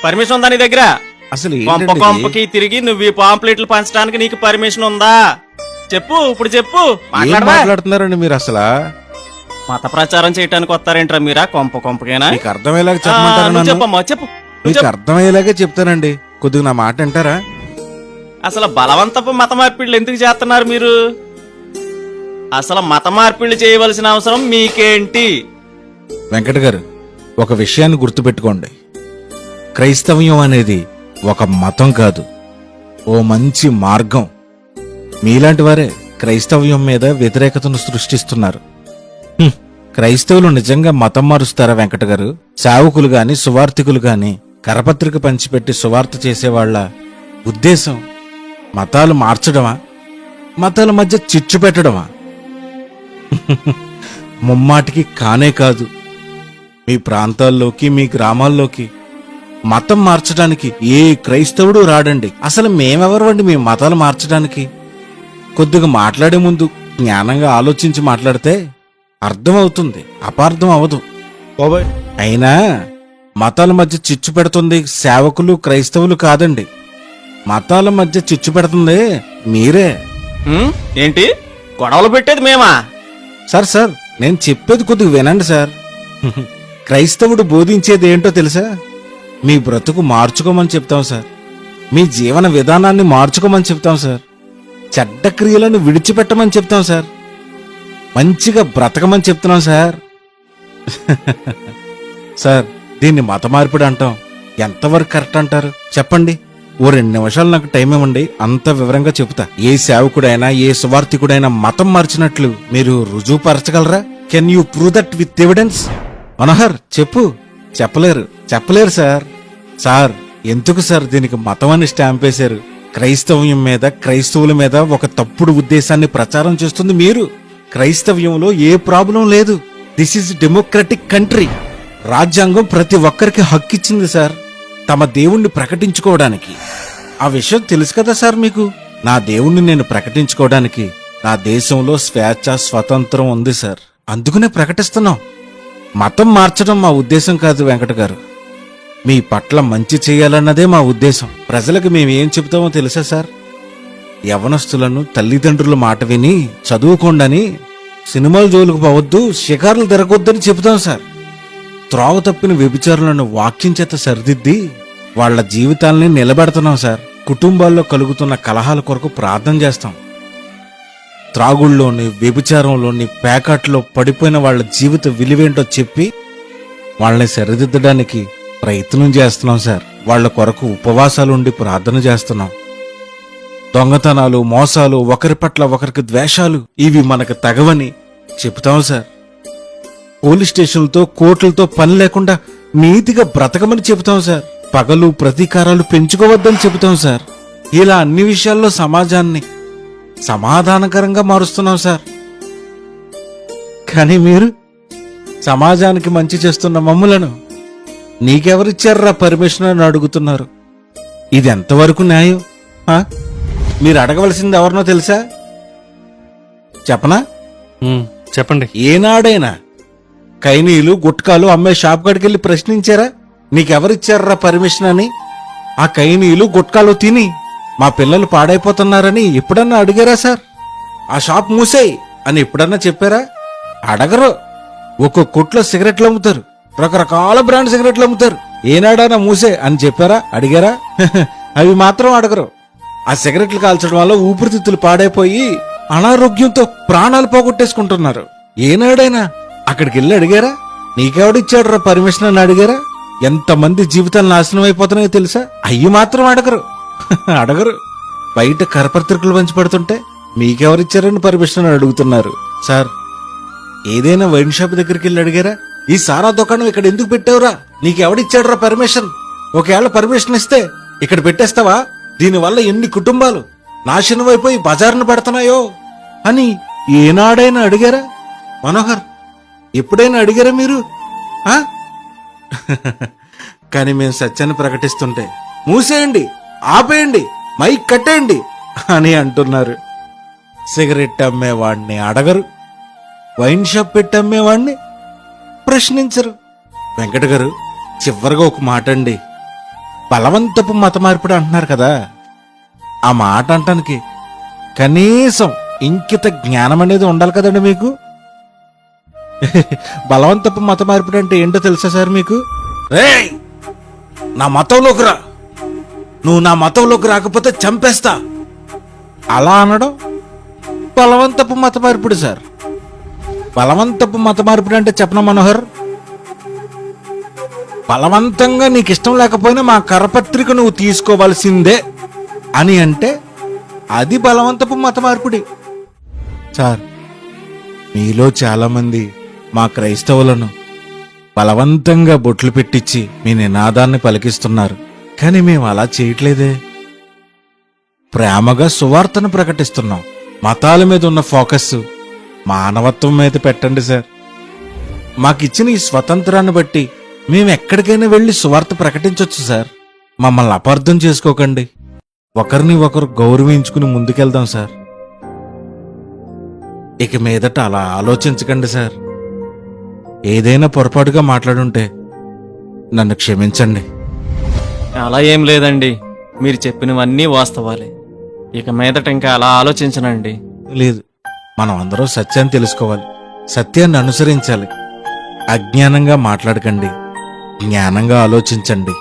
Permission ఉందా నీ దగ్గర? అసలు కొంప ఏంటండి ఇది? కొంపకి తిరిగి నువ్వు ఈ పాంప్లెట్లు పంచడానికి నీకు పర్మిషన్ ఉందా? చెప్పు, ఇప్పుడు చెప్పు. ఏం మాట్లాడవా? మాట్లాడుతున్నారండి మీరు అసలు? మత ప్రచారం చేయడానికి వస్తారేంట్రా మీరా? కొంపకేనా? మీకు అర్థమయ్యేలాగా ఆ, చెప్పమంటారా నువ్వు నన్ను? చెప్పమ్మా, చెప్పు. నువ్వు మీకు చెప్పు. అర్థమయ్యేలాగే చెప్తానండి, కొద్దిగా నా మాట వింటారా? అసలు బలవంతపు మత మార్పిళ్ళు ఎందుకు చేస్తున్నారు మీరు? అసలు మత మార్పిళ్ళు చేయవలసిన అవసరం మీకేంటి? వెంకట గారు, ఒక విషయాన్ని గుర్తుపెట్టుకోండి. క్రైస్తవ్యం అనేది ఒక మతం కాదు, ఓ మంచి మార్గం. మీలాంటి వారే క్రైస్తవ్యం మీద వ్యతిరేకతను సృష్టిస్తున్నారు. క్రైస్తవులు నిజంగా మతం మారుస్తారా వెంకట గారు? సేవకులు గాని సువార్థికులు గాని కరపత్రిక పంచిపెట్టి సువార్త చేసేవాళ్ల ఉద్దేశం మతాలు మార్చడమా, మతాల మధ్య చిచ్చు పెట్టడమా? ముమ్మాటికి కానే కాదు. మీ ప్రాంతాల్లోకి మీ గ్రామాల్లోకి మతం మార్చడానికి ఏ క్రైస్తవుడు రాడండి. అసలు మేమెవరండి మీ మతాలు మార్చడానికి? కొద్దిగా మాట్లాడే ముందు జ్ఞానంగా ఆలోచించి మాట్లాడితే అర్థమవుతుంది, అపార్థం అవదు. అయినా మతాల మధ్య చిచ్చు పెడుతుంది సేవకులు క్రైస్తవులు కాదండి, మతాల మధ్య చిచ్చు పెడుతుంది మీరే. ఏంటి గొడవలు పెట్టేది మేమా? సార్ నేను చెప్పేది కొద్దిగా వినండి సార్. క్రైస్తవుడు బోధించేది ఏంటో తెలుసా? మీ బ్రతుకు మార్చుకోమని చెప్తాం సార్, మీ జీవన విధానాన్ని మార్చుకోమని చెప్తాం సార్, చెడ్డ క్రియలను విడిచిపెట్టమని చెప్తాం సార్, మంచిగా బ్రతకమని చెప్తున్నాం సార్. సార్, దీన్ని మత మార్పిడి అంటాం. ఎంతవరకు కరెక్ట్ అంటారు చెప్పండి? ఓ 2 నిమిషాలు నాకు టైం ఇవ్వండి, అంత వివరంగా చెబుతా. ఏ సేవకుడైనా ఏ సువార్థికుడైనా మతం మార్చినట్లు మీరు రుజువుపరచగలరా? Can you prove that with evidence? Manohar చెప్పు. చెప్పలేరు సార్. సార్, ఎందుకు సార్ దీనికి మతం అని స్టాంప్ వేశారు? క్రైస్తవ్యం మీద క్రైస్తవుల మీద ఒక తప్పుడు ఉద్దేశాన్ని ప్రచారం చేస్తుంది మీరు. క్రైస్తవ్యంలో ఏ ప్రాబ్లం లేదు. This is democratic country. రాజ్యాంగం ప్రతి ఒక్కరికి హక్కిచ్చింది సార్ తమ దేవుణ్ణి ప్రకటించుకోవడానికి. ఆ విషయం తెలుసు కదా సార్ మీకు? నా దేవుణ్ణి నేను ప్రకటించుకోవడానికి నా దేశంలో స్వేచ్ఛ స్వతంత్రం ఉంది సార్, అందుకనే ప్రకటిస్తున్నాం. మతం మార్చడం మా ఉద్దేశం కాదు వెంకట గారు, మీ పట్ల మంచి చేయాలన్నదే మా ఉద్దేశం. ప్రజలకు మేమేం చెబుతామో తెలుసా సార్? యవనస్తులను తల్లిదండ్రుల మాట విని చదువుకోండని, సినిమాల జోలికి పోవద్దు, షికారులు తిరగొద్దని చెబుతాం సార్. త్రోవ తప్పిన వ్యభిచారులను వాక్యం చేత సరిదిద్ది వాళ్ల జీవితాల్ని నిలబెడుతున్నాం సార్. కుటుంబాల్లో కలుగుతున్న కలహాల కొరకు ప్రార్థన చేస్తాం. త్రాగుల్లోని వ్యభిచారంలోని ప్యాకెట్లో పడిపోయిన వాళ్ల జీవిత విలువేంటో చెప్పి వాళ్ళని సరిదిద్దడానికి ప్రయత్నం చేస్తున్నాం సార్. వాళ్ల కొరకు ఉపవాసాలుండి ప్రార్థన చేస్తున్నాం. దొంగతనాలు, మోసాలు, ఒకరి పట్ల ఒకరికి ద్వేషాలు ఇవి మనకు తగవని చెబుతాం సార్. పోలీస్ స్టేషన్లతో కోర్టులతో పని లేకుండా నీతిగా బ్రతకమని చెబుతాం సార్. పగలు ప్రతీకారాలు పెంచుకోవద్దని చెబుతాం సార్. ఇలా అన్ని విషయాల్లో సమాజాన్ని సమాధానకరంగా మారుస్తున్నాం సార్. కానీ మీరు సమాజానికి మంచి చేస్తున్న మమ్ములను నీకెవరిచ్చారా పర్మిషన్ అని అడుగుతున్నారు. ఇది ఎంతవరకు న్యాయం? మీరు అడగవలసింది ఎవరినో తెలుసా? చెప్పనా? చెప్పండి. ఏనాడైనా కైనీలు గుట్కాలు అమ్మే షాప్ కాడికెళ్ళి ప్రశ్నించారా నీకెవరిచ్చారా పర్మిషన్ అని? ఆ కైనీలు గుట్కాలు తిని మా పిల్లలు పాడైపోతున్నారని ఎప్పుడన్నా అడిగారా సార్? ఆ షాప్ మూసేయ్ అని ఎప్పుడన్నా చెప్పారా? అడగరు. ఒక్కొక్క కొట్లో సిగరెట్లు అమ్ముతారు, రకరకాల బ్రాండ్ సిగరెట్లు అమ్ముతారు. ఏనాడైనా మూసే అని చెప్పారా? అడిగారా? అవి మాత్రం అడగరు. ఆ సిగరెట్లు కాల్చడం వల్ల ఊపిరితిత్తులు పాడైపోయి అనారోగ్యంతో ప్రాణాలు పోగొట్టేసుకుంటున్నారు. ఏనాడైనా అక్కడికి వెళ్ళి అడిగారా? నీకెవడిచ్చాడురా పర్మిషన్ అని అడిగారా? ఎంతమంది జీవితాలు నాశనం అయిపోతున్నాయో తెలుసా? అయ్యి మాత్రం అడగరు. బయట కరపత్రికలు పంచి పడుతుంటే మీకెవరిచ్చారని పర్మిషన్ అని అడుగుతున్నారు. సార్, ఏదైనా వైన్ షాప్ దగ్గరికి వెళ్ళి అడిగారా? ఈ సారా దుకాణం ఇక్కడ ఎందుకు పెట్టావురా? నీకెవడిచ్చాడురా పర్మిషన్? ఒకవేళ పర్మిషన్ ఇస్తే ఇక్కడ పెట్టేస్తావా? దీనివల్ల ఎన్ని కుటుంబాలు నాశనం అయిపోయి బజారును పడుతున్నాయో అని ఏనాడైనా అడిగారా? మనోహర్, ఎప్పుడైనా అడిగారా మీరు? కానీ మేము సత్యాన్ని ప్రకటిస్తుంటే మూసేయండి, ఆపేయండి, మైక్ కట్టేయండి అని అంటున్నారు. సిగరెట్ అమ్మేవాడిని అడగరు, వైన్ షాప్ పెట్టి అమ్మేవాడిని ప్రశ్నించరు. వెంకట గారు, చివరిగా ఒక మాట అండి. బలవంతపు మత మార్పిడి అంటున్నారు కదా, ఆ మాట అంటానికి కనీసం ఇంకిత జ్ఞానం అనేది ఉండాలి కదండి మీకు. బలవంతపు మత మార్పిడి అంటే ఏంటో తెలుసా సార్ మీకు? రేయ్, నా మతంలోకి రా, నువ్వు నా మతంలోకి రాకపోతే చంపేస్తా, అలా అనడం బలవంతపు మత మార్పిడి సార్. బలవంతపు మత మార్పిడి అంటే చెప్పనా మనోహర్, బలవంతంగా నీకు ఇష్టం లేకపోయినా మా కరపత్రిక నువ్వు తీసుకోవాల్సిందే అని అంటే అది బలవంతపు మత మార్పిడి సార్. మీలో చాలా మంది మా క్రైస్తవులను బలవంతంగా బొట్లు పెట్టించి మీ నినాదాన్ని పలికిస్తున్నారు, కానీ మేము అలా చేయట్లేదే. ప్రేమగా సువార్తను ప్రకటిస్తున్నాం. మతాల మీద ఉన్న ఫోకస్ మానవత్వం మీద పెట్టండి సార్. మాకిచ్చిన ఈ స్వతంత్రాన్ని బట్టి మేము ఎక్కడికైనా వెళ్లి సువార్త ప్రకటించొచ్చు సార్. మమ్మల్ని అపార్థం చేసుకోకండి. ఒకరిని ఒకరు గౌరవించుకుని ముందుకెళ్దాం సార్. ఇక మీదట అలా ఆలోచించకండి సార్. ఏదైనా పొరపాటుగా మాట్లాడుంటే నన్ను క్షమించండి. అలా ఏం లేదండి, మీరు చెప్పినవన్నీ వాస్తవాలే. ఇక మీదట ఇంకా అలా ఆలోచించనండి. లేదు, మనం అందరం సత్యాన్ని తెలుసుకోవాలి, సత్యాన్ని అనుసరించాలి. అజ్ఞానంగా మాట్లాడకండి, జ్ఞానంగా ఆలోచించండి.